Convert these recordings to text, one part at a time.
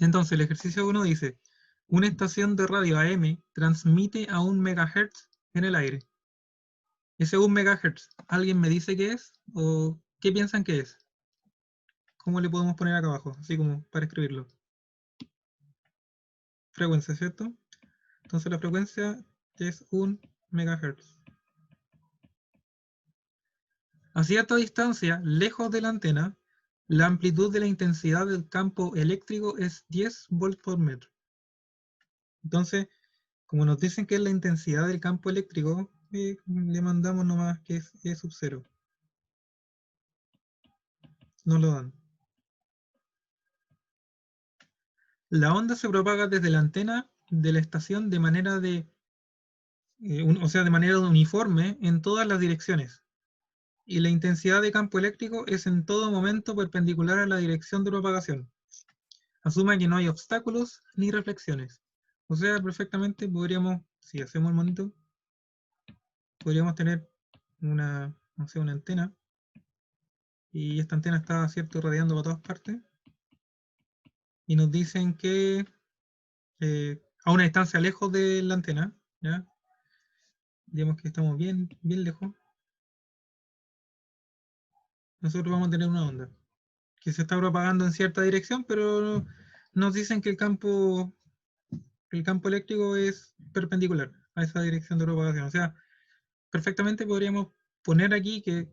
Entonces, el ejercicio 1 dice, una estación de radio AM transmite a 1 MHz en el aire. Ese 1 MHz, ¿alguien me dice qué es? ¿O qué piensan que es? ¿Cómo le podemos poner acá abajo? Así como para escribirlo. Frecuencia, ¿cierto? Entonces la frecuencia es 1 MHz. A cierta distancia, lejos de la antena, la amplitud de la intensidad del campo eléctrico es 10 volts por metro. Entonces, como nos dicen que es la intensidad del campo eléctrico, le mandamos nomás que es E sub 0. No lo dan. La onda se propaga desde la antena de la estación de manera de manera uniforme en todas las direcciones. Y la intensidad de campo eléctrico es en todo momento perpendicular a la dirección de propagación. Asuma que no hay obstáculos ni reflexiones. O sea, perfectamente podríamos, si hacemos el monito, podríamos tener una, no sé, una antena. Y esta antena está, ¿cierto?, radiando para todas partes. Y nos dicen que a una distancia lejos de la antena, ¿ya? Digamos que estamos bien, bien lejos. Nosotros vamos a tener una onda que se está propagando en cierta dirección, pero nos dicen que el campo eléctrico es perpendicular a esa dirección de propagación. O sea, perfectamente podríamos poner aquí que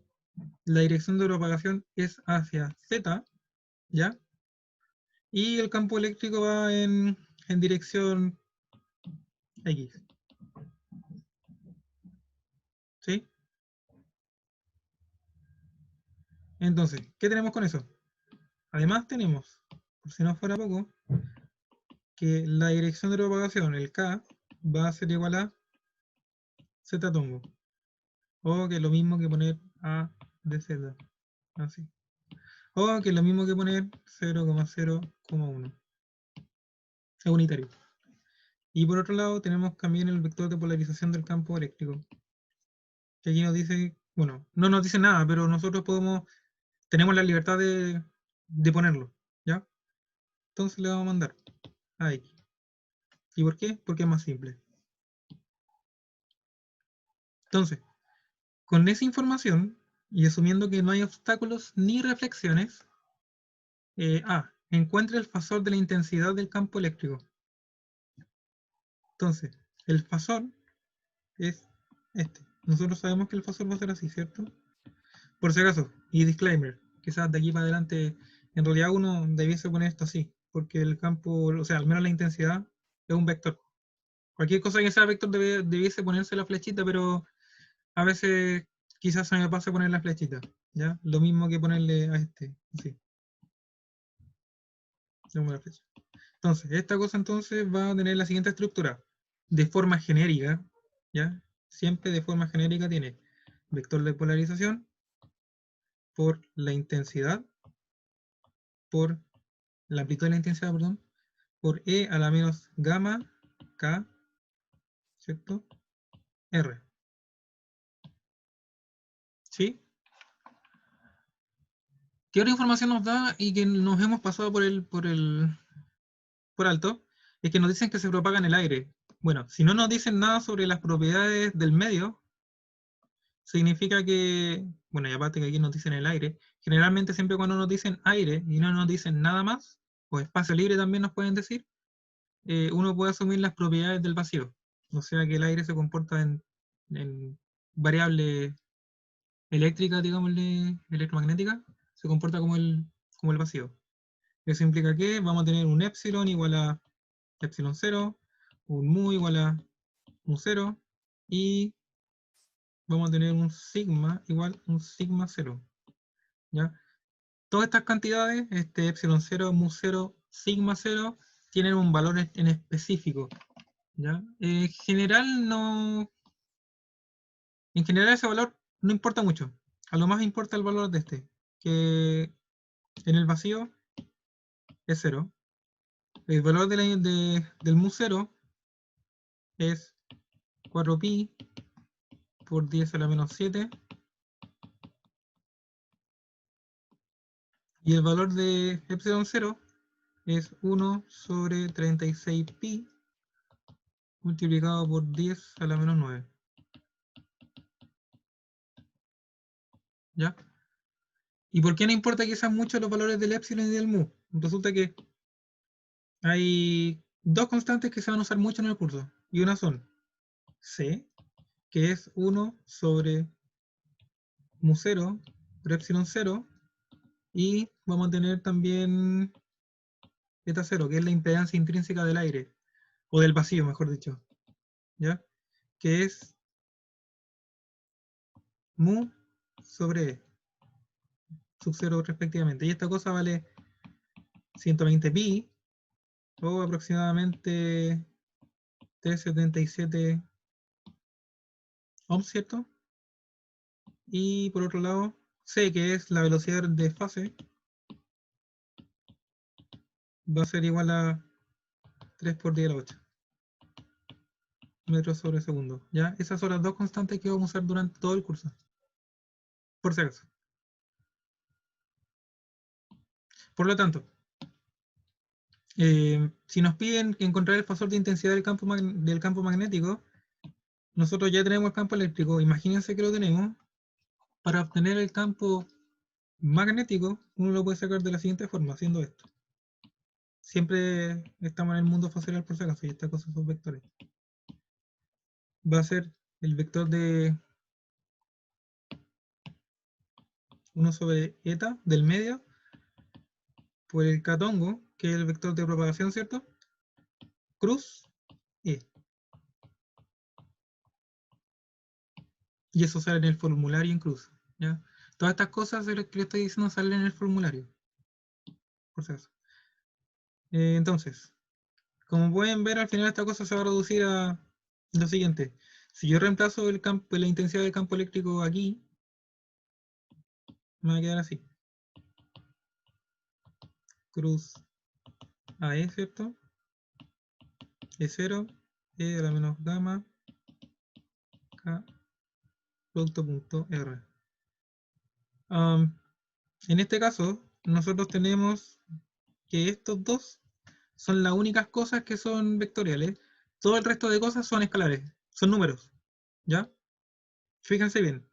la dirección de propagación es hacia Z, ¿ya? Y el campo eléctrico va en dirección X. ¿Sí? Entonces, ¿qué tenemos con eso? Además tenemos, por si no fuera poco, que la dirección de propagación, el K, va a ser igual a Z tongo. O que es lo mismo que poner A de Z. Así. O que es lo mismo que poner 0,0,1. Es unitario. Y por otro lado tenemos también el vector de polarización del campo eléctrico. Que aquí nos dice, bueno, no nos dice nada, pero nosotros tenemos la libertad de ponerlo. ¿Ya? Entonces le vamos a mandar a X. ¿Y por qué? Porque es más simple. Entonces, con esa información, y asumiendo que no hay obstáculos ni reflexiones, encuentra el fasor de la intensidad del campo eléctrico. Entonces, el fasor es este. Nosotros sabemos que el fasor va a ser así, ¿cierto? Por si acaso, y disclaimer, quizás de aquí para adelante, en realidad uno debiese poner esto así, porque el campo, o sea, al menos la intensidad es un vector. Cualquier cosa que sea vector debiese ponerse la flechita, pero a veces quizás se me pase poner la flechita, ¿ya? Lo mismo que ponerle a este, así. La flecha. Entonces, esta cosa entonces va a tener la siguiente estructura. De forma genérica, ¿ya? Siempre de forma genérica tiene vector de polarización por la intensidad, por la amplitud de la intensidad, perdón, por E a la menos gamma K, ¿cierto? R. ¿Sí? ¿Qué otra información nos da y que nos hemos pasado por alto? Es que nos dicen que se propaga en el aire. Bueno, si no nos dicen nada sobre las propiedades del medio, significa que, bueno, y aparte que aquí nos dicen el aire, generalmente siempre cuando nos dicen aire y no nos dicen nada más, o espacio libre también nos pueden decir, uno puede asumir las propiedades del vacío. O sea que el aire se comporta en variable eléctrica, digámosle, electromagnética, se comporta como el vacío. Eso implica que vamos a tener un epsilon igual a epsilon 0, un mu igual a mu 0, y vamos a tener un sigma igual a un sigma 0. ¿Ya? Todas estas cantidades, este epsilon 0, mu 0, sigma 0, tienen un valor en específico. ¿Ya? En general ese valor no importa mucho. A lo más importa el valor de este, que en el vacío es 0. El valor del mu 0 es 4pi por 10 a la menos 7. Y el valor de epsilon 0 es 1 sobre 36pi multiplicado por 10 a la menos 9. ¿Ya? ¿Y por qué no importa que sean muchos los valores del epsilon y del mu? Resulta que hay dos constantes que se van a usar mucho en el curso. Y una son c, que es 1 sobre mu 0 por epsilon 0. Y vamos a tener también eta 0, que es la impedancia intrínseca del aire. O del vacío, mejor dicho. ¿Ya? Que es mu sobre e sub 0 respectivamente. Y esta cosa vale 120 pi o aproximadamente 377 ohms, ¿cierto? Y por otro lado, c, que es la velocidad de fase, va a ser igual a 3 por 10 a la 8 metros sobre segundo. ¿Ya? Esas son las dos constantes que vamos a usar durante todo el curso. Por si acaso. Por lo tanto, si nos piden encontrar el fasor de intensidad del campo magnético, nosotros ya tenemos el campo eléctrico. Imagínense que lo tenemos. Para obtener el campo magnético, uno lo puede sacar de la siguiente forma, haciendo esto. Siempre estamos en el mundo facial por si acaso, y estas cosas son vectores. Va a ser el vector de 1 sobre eta del medio por el catongo, que es el vector de propagación, ¿cierto? Cruz e. Y eso sale en el formulario en cruz. ¿Ya? Todas estas cosas que le estoy diciendo salen en el formulario. Por si acaso. Entonces, como pueden ver, al final esta cosa se va a reducir a lo siguiente. Si yo reemplazo el campo, la intensidad del campo eléctrico aquí, me va a quedar así. Cruz AE, ¿cierto? E0, E a la menos gamma, K, producto.R. En este caso, nosotros tenemos que estos dos son las únicas cosas que son vectoriales. Todo el resto de cosas son escalares, son números. ¿Ya? Fíjense bien.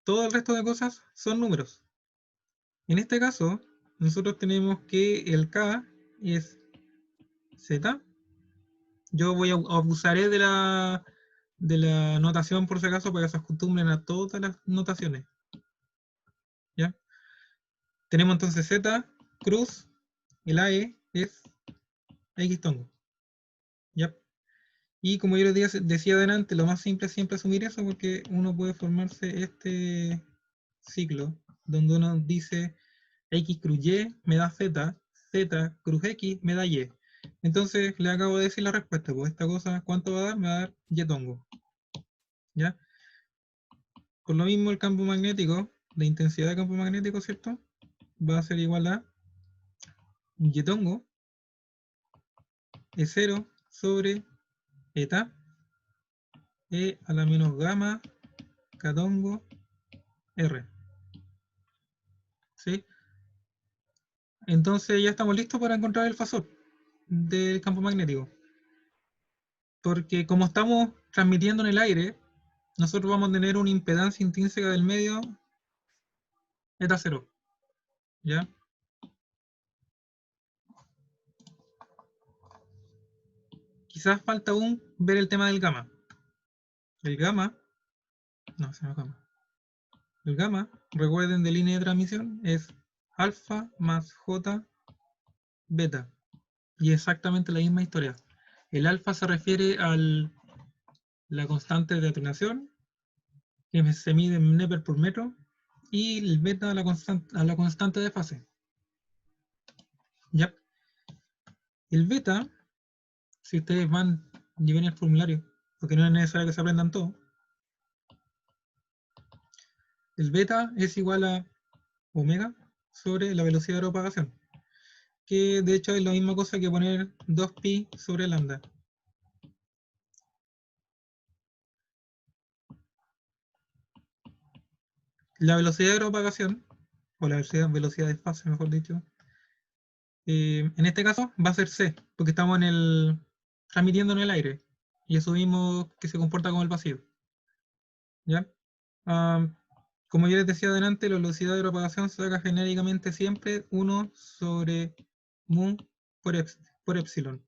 Todo el resto de cosas son números. En este caso, nosotros tenemos que el K es Z. Yo abusaré de la notación por si acaso para que se acostumbren a todas las notaciones. ¿Ya? Tenemos entonces Z, cruz, el AE es X tongo. ¿Ya? Y como yo les decía adelante, lo más simple es siempre asumir eso porque uno puede formarse este ciclo donde uno dice X cruz Y me da Z, Z cruz X me da Y. Entonces le acabo de decir la respuesta, pues esta cosa, ¿cuánto va a dar? Me va a dar Y tongo. ¿Ya? Por lo mismo el campo magnético, la intensidad de campo magnético, ¿cierto? Va a ser igual a Y tongo E0 sobre eta E a la menos gamma K tongo R. ¿Sí? Entonces ya estamos listos para encontrar el fasor del campo magnético. Porque como estamos transmitiendo en el aire, nosotros vamos a tener una impedancia intrínseca del medio eta 0. ¿Ya? Quizás falta aún ver el tema del gamma. El gamma, no, se llama gamma. El gamma, recuerden de línea de transmisión, es alfa más j beta. Y exactamente la misma historia. El alfa se refiere a la constante de atenuación, que se mide en Nepper por metro, y el beta a la constante de fase. ¿Ya? El beta, si ustedes van y ven el formulario, porque no es necesario que se aprendan todo, el beta es igual a omega sobre la velocidad de propagación, que de hecho es la misma cosa que poner 2pi sobre lambda. La velocidad de propagación, o la velocidad de fase, mejor dicho, En este caso va a ser C, porque estamos transmitiendo en el aire. Y asumimos que se comporta como el vacío. ¿Ya? Ah, como yo les decía adelante, la velocidad de propagación se saca genéricamente siempre 1 sobre mu por epsilon.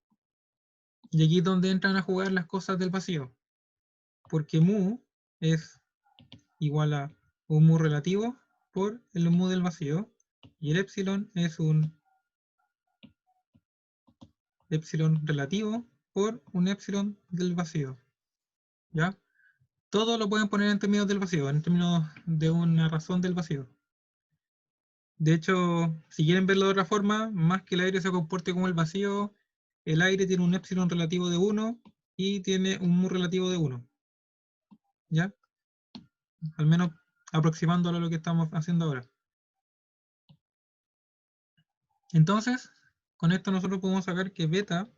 Y aquí es donde entran a jugar las cosas del vacío. Porque mu es igual a un mu relativo por el mu del vacío. Y el epsilon es un epsilon relativo por un epsilon del vacío. ¿Ya? Todo lo pueden poner en términos del vacío, en términos de una razón del vacío. De hecho, si quieren verlo de otra forma, más que el aire se comporte como el vacío, el aire tiene un epsilon relativo de 1 y tiene un mu relativo de 1. ¿Ya? Al menos aproximándolo a lo que estamos haciendo ahora. Entonces, con esto nosotros podemos sacar que beta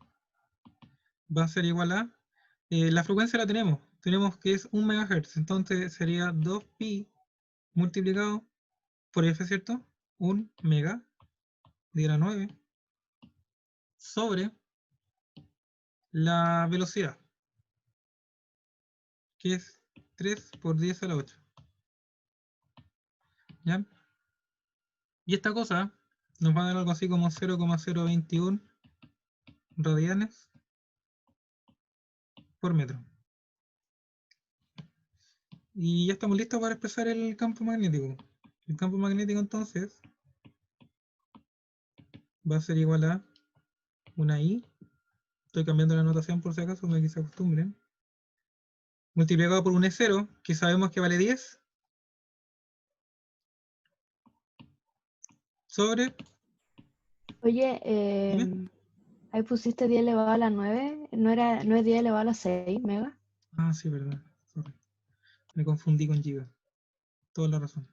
va a ser igual a... la frecuencia la tenemos que es 1 MHz, entonces sería 2pi multiplicado por f, ¿cierto? 1 mega, de la 9, sobre la velocidad, que es 3 por 10 a la 8. ¿Ya? Y esta cosa nos va a dar algo así como 0,021 radianes por metro. Y ya estamos listos para expresar el campo magnético. El campo magnético entonces va a ser igual a una I. Estoy cambiando la notación por si acaso, para que se acostumbren. Multiplicado por un E0, que sabemos que vale 10. Sobre... Oye, ¿Dime? ahí pusiste 10 elevado a la 9, no es 10 elevado a la 6 mega. Ah, sí, verdad. Sorry. Me confundí con giga. Toda la razón.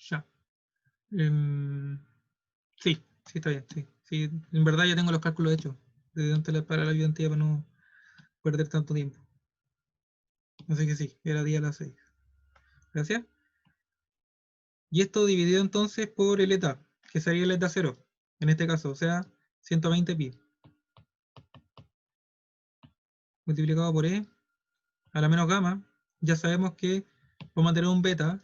Ya. Sí, sí, está bien. Sí, sí. En verdad ya tengo los cálculos hechos. Desde antes para la ayudantía para no perder tanto tiempo. Así que sí, era día a las 6. Gracias. Y esto dividido entonces por el eta, que sería el eta 0, en este caso, o sea, 120 pi. Multiplicado por E a la menos gamma, ya sabemos que vamos a tener un beta,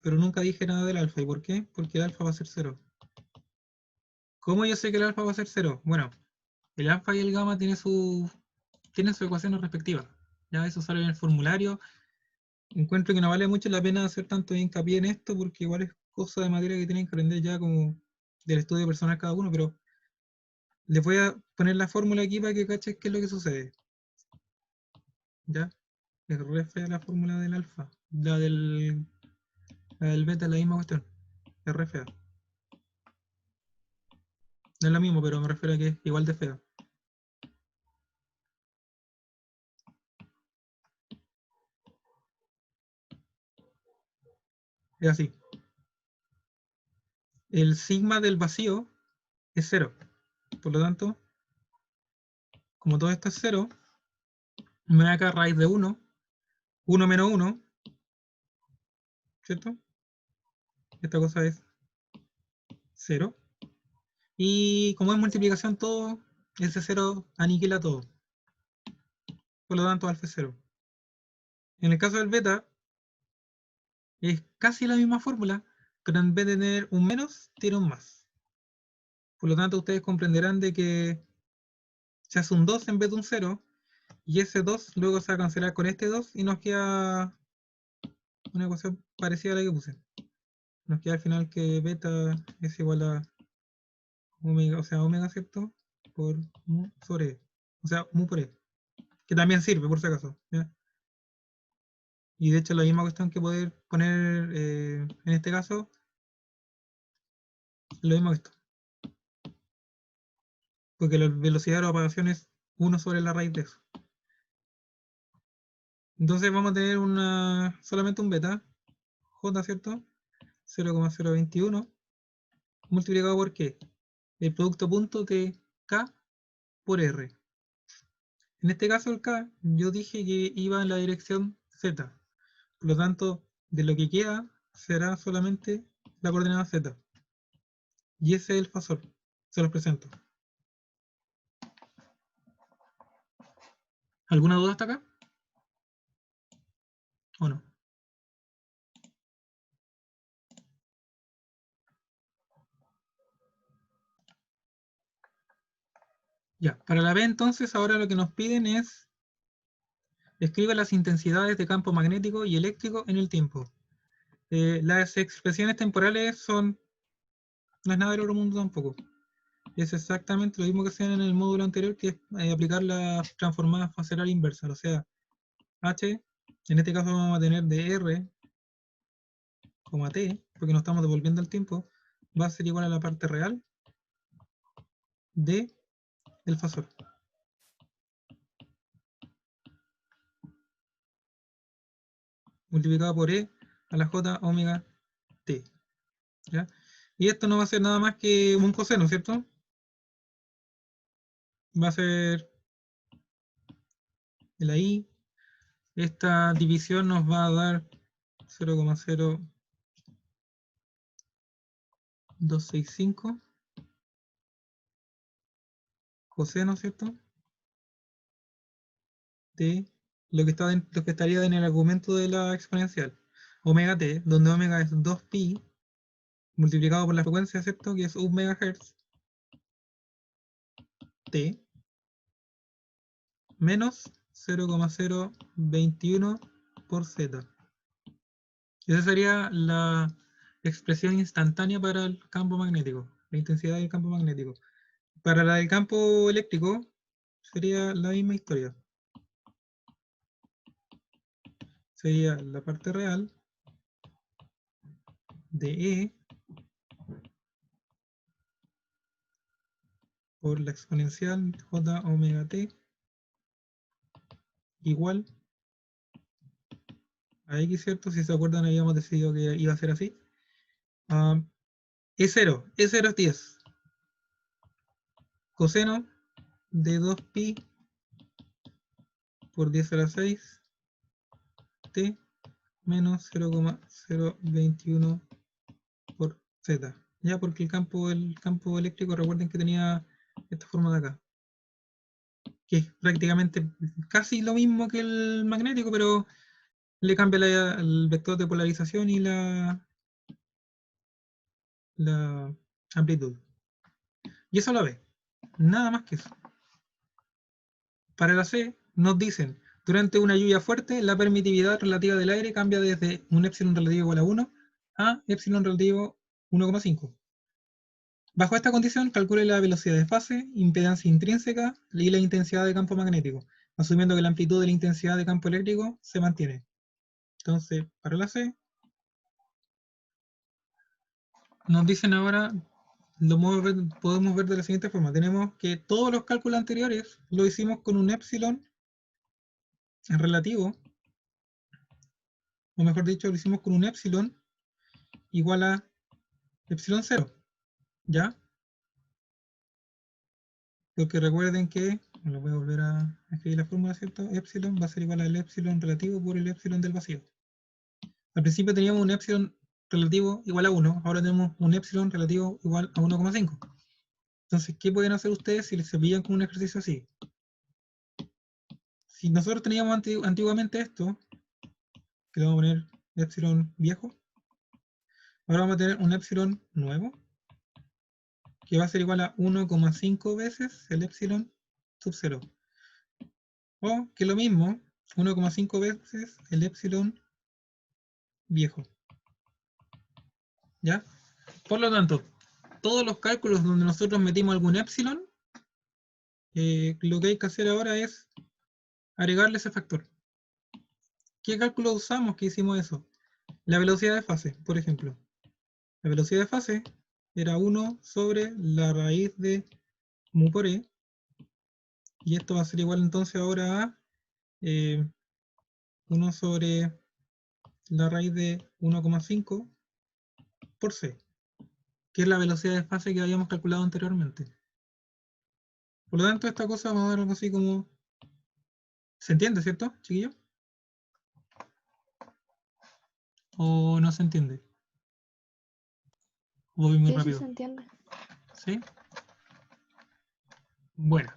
pero nunca dije nada del alfa. ¿Y por qué? Porque el alfa va a ser 0. ¿Cómo yo sé que el alfa va a ser 0? Bueno, el alfa y el gamma tienen sus ecuaciones respectivas. Ya eso sale en el formulario. Encuentro que no vale mucho la pena hacer tanto hincapié en esto, porque igual es cosa de materia que tienen que aprender ya como del estudio personal cada uno, pero les voy a poner la fórmula aquí para que caches qué es lo que sucede. ¿Ya? Es re fea la fórmula del alfa. La del beta es la misma cuestión. Es re fea. No es lo mismo, pero me refiero a que es igual de fea. Es así. El sigma del vacío es 0. Por lo tanto, como todo esto es 0, me da acá raíz de 1. 1 menos 1, ¿cierto? Esta cosa es 0. Y como es multiplicación todo, ese 0 aniquila todo. Por lo tanto, alfa es 0. En el caso del beta, es casi la misma fórmula, pero en vez de tener un menos, tiene un más. Por lo tanto, ustedes comprenderán de que se hace un 2 en vez de un 0, y ese 2 luego se va a cancelar con este 2 y nos queda una ecuación parecida a la que puse. Nos queda al final que beta es igual a omega, o sea, omega, ¿cierto? Por mu sobre E. O sea, mu por E. Que también sirve, por si acaso. ¿Ya? Y de hecho, la misma cuestión que poder poner en este caso, lo mismo que esto. Porque la velocidad de la propagación es 1 sobre la raíz de eso. Entonces vamos a tener solamente un beta, J, ¿cierto? 0,021 multiplicado por ¿qué? El producto punto de K por R. En este caso el K, yo dije que iba en la dirección Z. Por lo tanto, de lo que queda será solamente la coordenada Z. Y ese es el fasor. Se los presento. ¿Alguna duda hasta acá? ¿O no? Ya, para la B entonces ahora lo que nos piden es escribe las intensidades de campo magnético y eléctrico en el tiempo. Las expresiones temporales no es nada del otro mundo tampoco. Es exactamente lo mismo que hacían en el módulo anterior, que es aplicar la transformada faselar inversa. O sea, H, en este caso vamos a tener de R, T, porque nos estamos devolviendo el tiempo, va a ser igual a la parte real de el fasor. Multiplicado por E a la J omega T. ¿Ya? Y esto no va a ser nada más que un coseno, ¿cierto? Va a ser la I. Esta división nos va a dar 0,0265 coseno, ¿cierto? De lo que estaría en el argumento de la exponencial. Omega t, donde omega es 2pi multiplicado por la frecuencia, ¿cierto? Que es 1 MHz t menos 0,021 por z. Esa sería la expresión instantánea para el campo magnético, la intensidad del campo magnético. Para la del campo eléctrico sería la misma historia. Sería la parte real de E por la exponencial j omega t igual a x, ¿cierto? Si se acuerdan, habíamos decidido que iba a ser así. E0 es 10. Coseno de 2pi por 10 a la 6 t menos 0,021 por z. Ya, porque el campo eléctrico, recuerden que tenía esta forma de acá, que es prácticamente casi lo mismo que el magnético, pero le cambia el vector de polarización y la amplitud. Y eso lo ve. Nada más que eso. Para la C nos dicen, durante una lluvia fuerte, la permitividad relativa del aire cambia desde un epsilon relativo igual a 1 a epsilon relativo 1,5. Bajo esta condición, calcule la velocidad de fase, impedancia intrínseca y la intensidad de campo magnético, asumiendo que la amplitud de la intensidad de campo eléctrico se mantiene. Entonces, para la C, nos dicen ahora, podemos ver de la siguiente forma. Tenemos que todos los cálculos anteriores lo hicimos con un epsilon relativo, o mejor dicho, lo hicimos con un epsilon igual a epsilon 0, ¿ya? Porque recuerden que, lo voy a volver a escribir la fórmula, ¿cierto? Epsilon va a ser igual al epsilon relativo por el epsilon del vacío. Al principio teníamos un epsilon relativo igual a 1, ahora tenemos un epsilon relativo igual a 1,5. Entonces, ¿qué pueden hacer ustedes si se pillan con un ejercicio así? Si nosotros teníamos antiguamente esto, que le vamos a poner epsilon viejo, ahora vamos a tener un epsilon nuevo, que va a ser igual a 1,5 veces el epsilon sub 0. O que lo mismo, 1,5 veces el epsilon viejo. ¿Ya? Por lo tanto, todos los cálculos donde nosotros metimos algún epsilon, lo que hay que hacer ahora es agregarle ese factor. ¿Qué cálculo usamos que hicimos eso? La velocidad de fase, por ejemplo. La velocidad de fase era 1 sobre la raíz de mu por e, y esto va a ser igual entonces ahora a 1 sobre la raíz de 1,5 por c, que es la velocidad de fase que habíamos calculado anteriormente. Por lo tanto, esta cosa va a dar algo así como... ¿Se entiende, cierto, chiquillo? ¿O no se entiende? ¿O voy muy Sí, sí rápido? se entiende. ¿Sí? Bueno.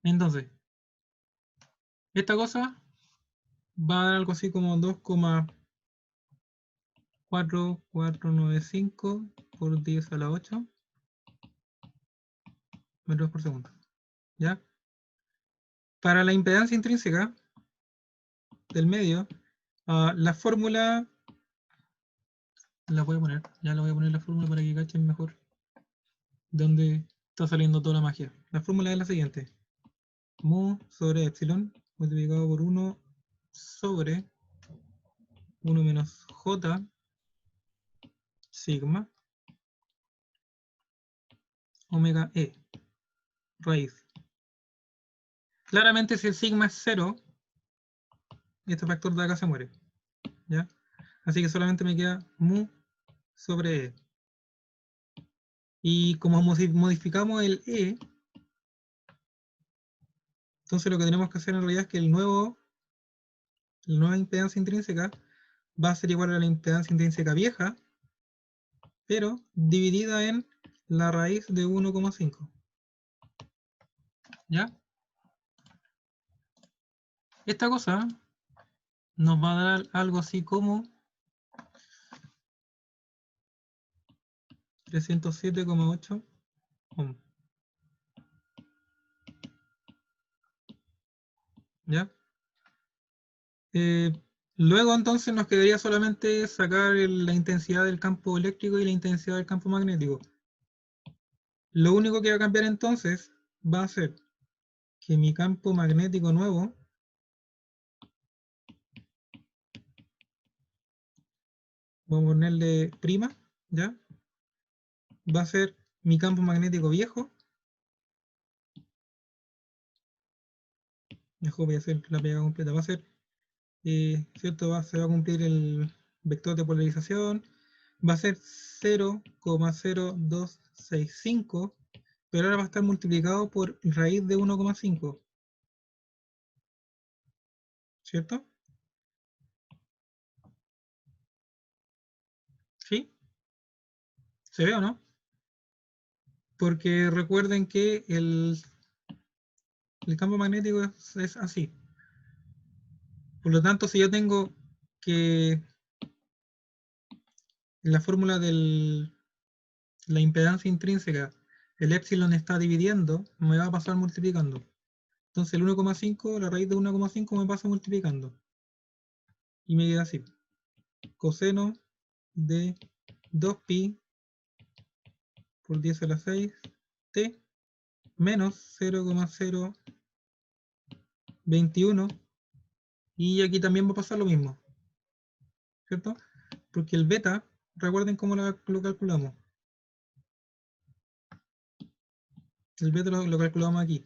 Entonces, esta cosa va a dar algo así como 2,4495 por 10 a la 8 metros por segundo. ¿Ya? Para la impedancia intrínseca del medio, la fórmula la voy a poner. Ya la voy a poner la fórmula para que cachen mejor de dónde está saliendo toda la magia. La fórmula es la siguiente. Mu sobre epsilon multiplicado por 1 sobre 1 menos j sigma omega e raíz. Claramente si el sigma es 0, este factor de acá se muere. ¿Ya? Así que solamente me queda mu sobre e. Y como modificamos el e, entonces lo que tenemos que hacer en realidad es que la nueva impedancia intrínseca va a ser igual a la impedancia intrínseca vieja, pero dividida en la raíz de 1,5. ¿Ya? Esta cosa nos va a dar algo así como 307,8 ohm. ¿Ya? Luego entonces nos quedaría solamente sacar la intensidad del campo eléctrico y la intensidad del campo magnético. Lo único que va a cambiar entonces va a ser que mi campo magnético nuevo vamos a ponerle prima, ¿ya? Va a ser mi campo magnético viejo. Mejor voy a hacer la pega completa. Va a ser, ¿cierto? Se va a cumplir el vector de polarización. Va a ser 0,0265, pero ahora va a estar multiplicado por raíz de 1,5. ¿Cierto? ¿Sí? ¿Se ve o no? Porque recuerden que el campo magnético es así. Por lo tanto, si yo tengo que en la fórmula de la impedancia intrínseca, el epsilon está dividiendo, me va a pasar multiplicando. Entonces el 1,5, la raíz de 1,5 me pasa multiplicando. Y me queda así. Coseno de 2pi por 10 a la 6 t menos 0,021. Y aquí también va a pasar lo mismo. ¿Cierto? Porque el beta, recuerden cómo lo calculamos. El beta lo calculamos aquí.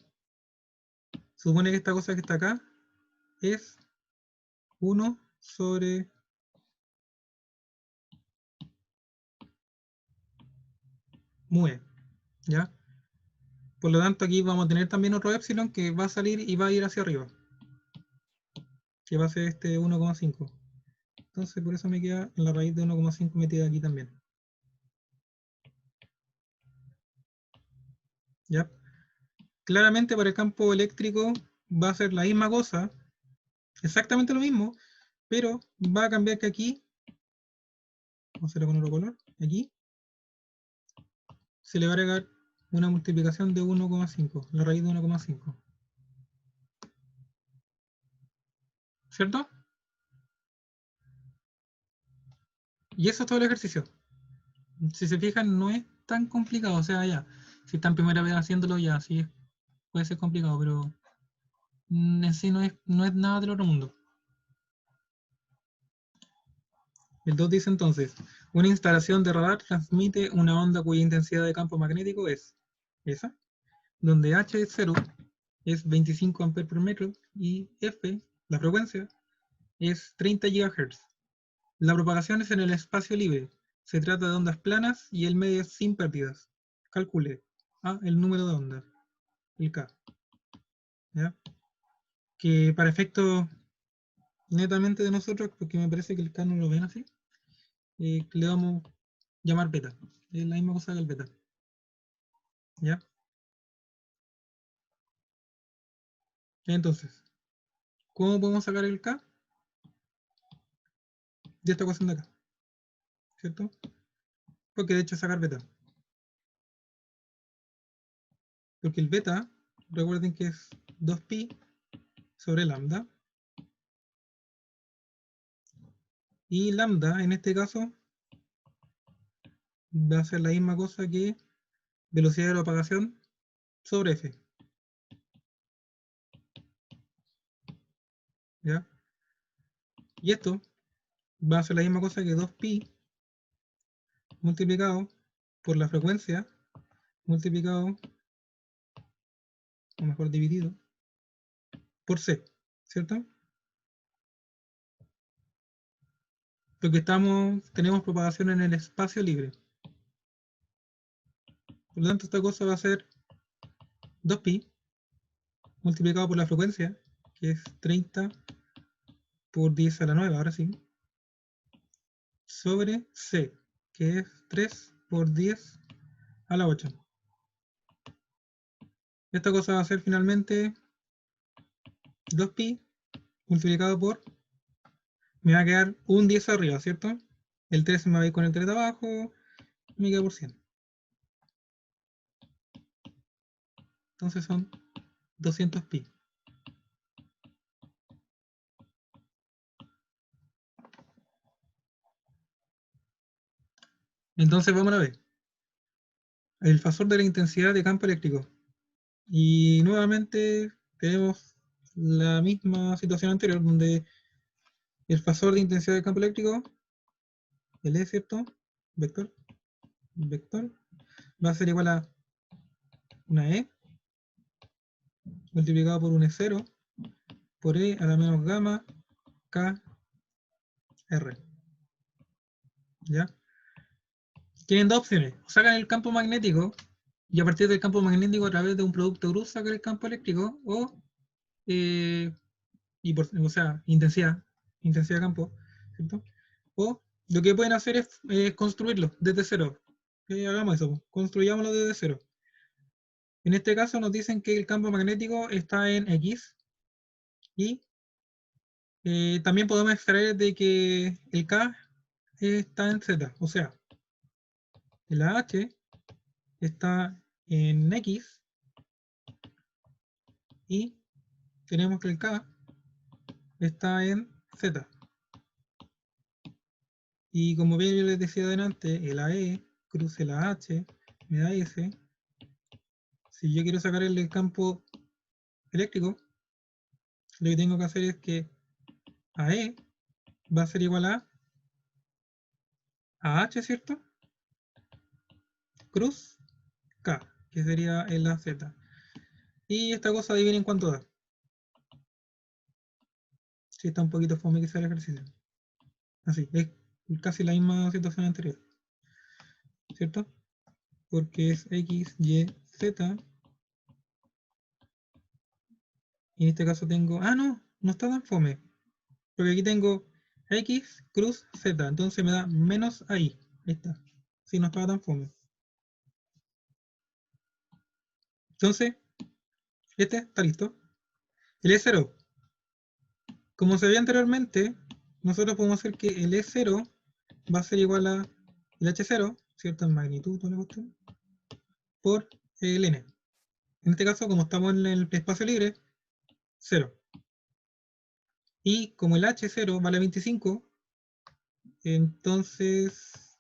Supone que esta cosa que está acá es 1 sobre mue. ¿Ya? Por lo tanto, aquí vamos a tener también otro epsilon que va a salir y va a ir hacia arriba. Que va a ser este 1,5. Entonces, por eso me queda en la raíz de 1,5 metida aquí también. ¿Ya? Claramente para el campo eléctrico va a ser la misma cosa, exactamente lo mismo, pero va a cambiar que aquí, vamos a hacerlo con otro color, aquí, se le va a agregar una multiplicación de 1,5, la raíz de 1,5. ¿Cierto? Y eso es todo el ejercicio. Si se fijan, no es tan complicado, o sea, ya, si están primera vez haciéndolo, ya, sí, puede ser complicado, pero en sí no es nada del otro mundo. El 2 dice entonces, una instalación de radar transmite una onda cuya intensidad de campo magnético es esa, donde H es 0, es 25 amperes por metro, y F, la frecuencia, es 30 GHz. La propagación es en el espacio libre. Se trata de ondas planas y el medio es sin pérdidas. Calcule A, el número de ondas, el K. ¿Ya? Que para efectos netamente de nosotros, porque me parece que el K no lo ven así, le damos llamar beta. Es la misma cosa que el beta. ¿Ya? Entonces, ¿cómo podemos sacar el K de esta ecuación de acá? ¿Cierto? Porque de hecho es sacar beta. Porque el beta, recuerden que es 2pi sobre lambda. Y lambda, en este caso, va a ser la misma cosa que velocidad de propagación sobre f. ¿Ya? Y esto va a ser la misma cosa que 2pi multiplicado por la frecuencia multiplicado, o mejor dividido, por c, ¿cierto? Porque tenemos propagación en el espacio libre. Por lo tanto, esta cosa va a ser 2pi multiplicado por la frecuencia, que es 30 por 10 a la 9, ahora sí, sobre c, que es 3 por 10 a la 8. Esta cosa va a ser finalmente 2pi multiplicado por, me va a quedar un 10 arriba, ¿cierto? El 3 me va a ir con el 3 de abajo, me queda por 100. Entonces son 200pi. Entonces vamos a ver. El fasor de la intensidad de campo eléctrico. Y nuevamente tenemos la misma situación anterior, donde el fasor de intensidad de campo eléctrico, el E, ¿cierto? Vector, va a ser igual a una E multiplicado por un E0 por E a la menos gamma K R. ¿Ya? Tienen dos opciones. O sacan el campo magnético y a partir del campo magnético a través de un producto Cruz sacan el campo eléctrico o o sea, intensidad de campo, ¿cierto? O lo que pueden hacer es construirlo desde cero. Hagamos eso, construyámoslo desde cero. En este caso nos dicen que el campo magnético está en X y también podemos extraer de que el K está en Z, o sea, la H está en X y tenemos que el K está en Z. Y como bien yo les decía adelante, el AE cruce la H me da S. Si yo quiero sacar el campo eléctrico, lo que tengo que hacer es que AE va a ser igual a H, ¿cierto? Cruz K, que sería el AZ. Y esta cosa adivinen cuánto da. Si está un poquito fome que sea el ejercicio. Así, es casi la misma situación anterior. ¿Cierto? Porque es X, Y, Z. Y en este caso tengo... Ah, no está tan fome. Porque aquí tengo X, cruz, Z. Entonces me da menos ahí. Ahí está. Si no estaba tan fome. Entonces, este está listo. El E0. Como se veía anteriormente, nosotros podemos hacer que el E0 va a ser igual a el H0, ¿cierto? En magnitud, ¿no le gustó? Por el N. En este caso, como estamos en el espacio libre, 0. Y como el H0 vale 25, entonces,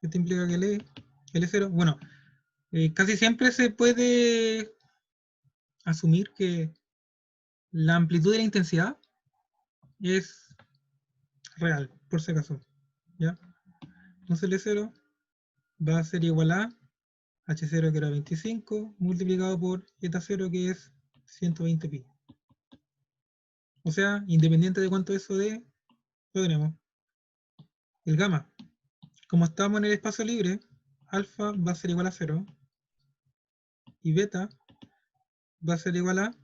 esto implica que el E0, bueno, casi siempre se puede asumir que la amplitud de la intensidad es real, por si acaso. ¿Ya? Entonces el E0 va a ser igual a H0 que era 25 multiplicado por eta0 que es 120 pi. O sea, independiente de cuánto eso dé, lo tenemos. El gamma. Como estamos en el espacio libre, alfa va a ser igual a 0 y beta va a ser igual a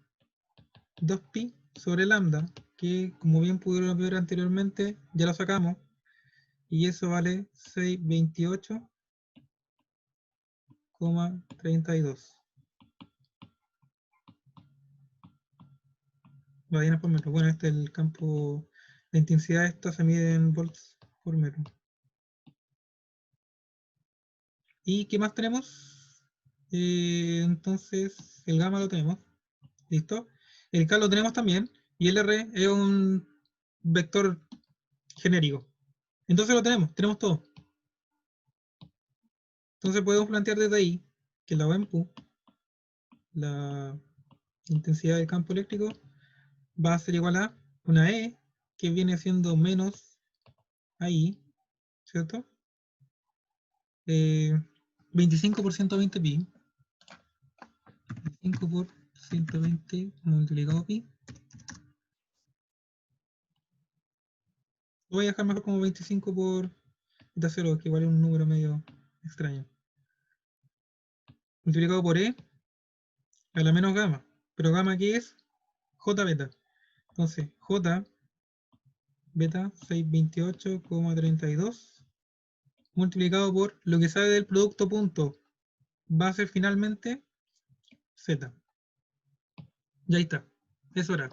2pi sobre lambda, que como bien pudieron ver anteriormente, ya lo sacamos. y eso vale 628,32. Radianes por metro. Bueno, este es el campo, la intensidad de esto se mide en volts por metro. ¿Y qué más tenemos? Entonces, el gamma lo tenemos. ¿Listo? El K lo tenemos también. Y el R es un vector genérico. Entonces lo tenemos todo. Entonces podemos plantear desde ahí que la OEMPU, la intensidad del campo eléctrico, va a ser igual a una E, que viene siendo menos ahí, ¿cierto? 25 por 120 pi. 25 por 120 multiplicado pi. Lo voy a dejar mejor como 25 por eta 0, que igual es un número medio extraño. Multiplicado por E a la menos gamma. Pero gamma, ¿qué es? J beta. Entonces, J beta 628,32 multiplicado por lo que sale del producto punto va a ser finalmente Z. Ya está. Eso era.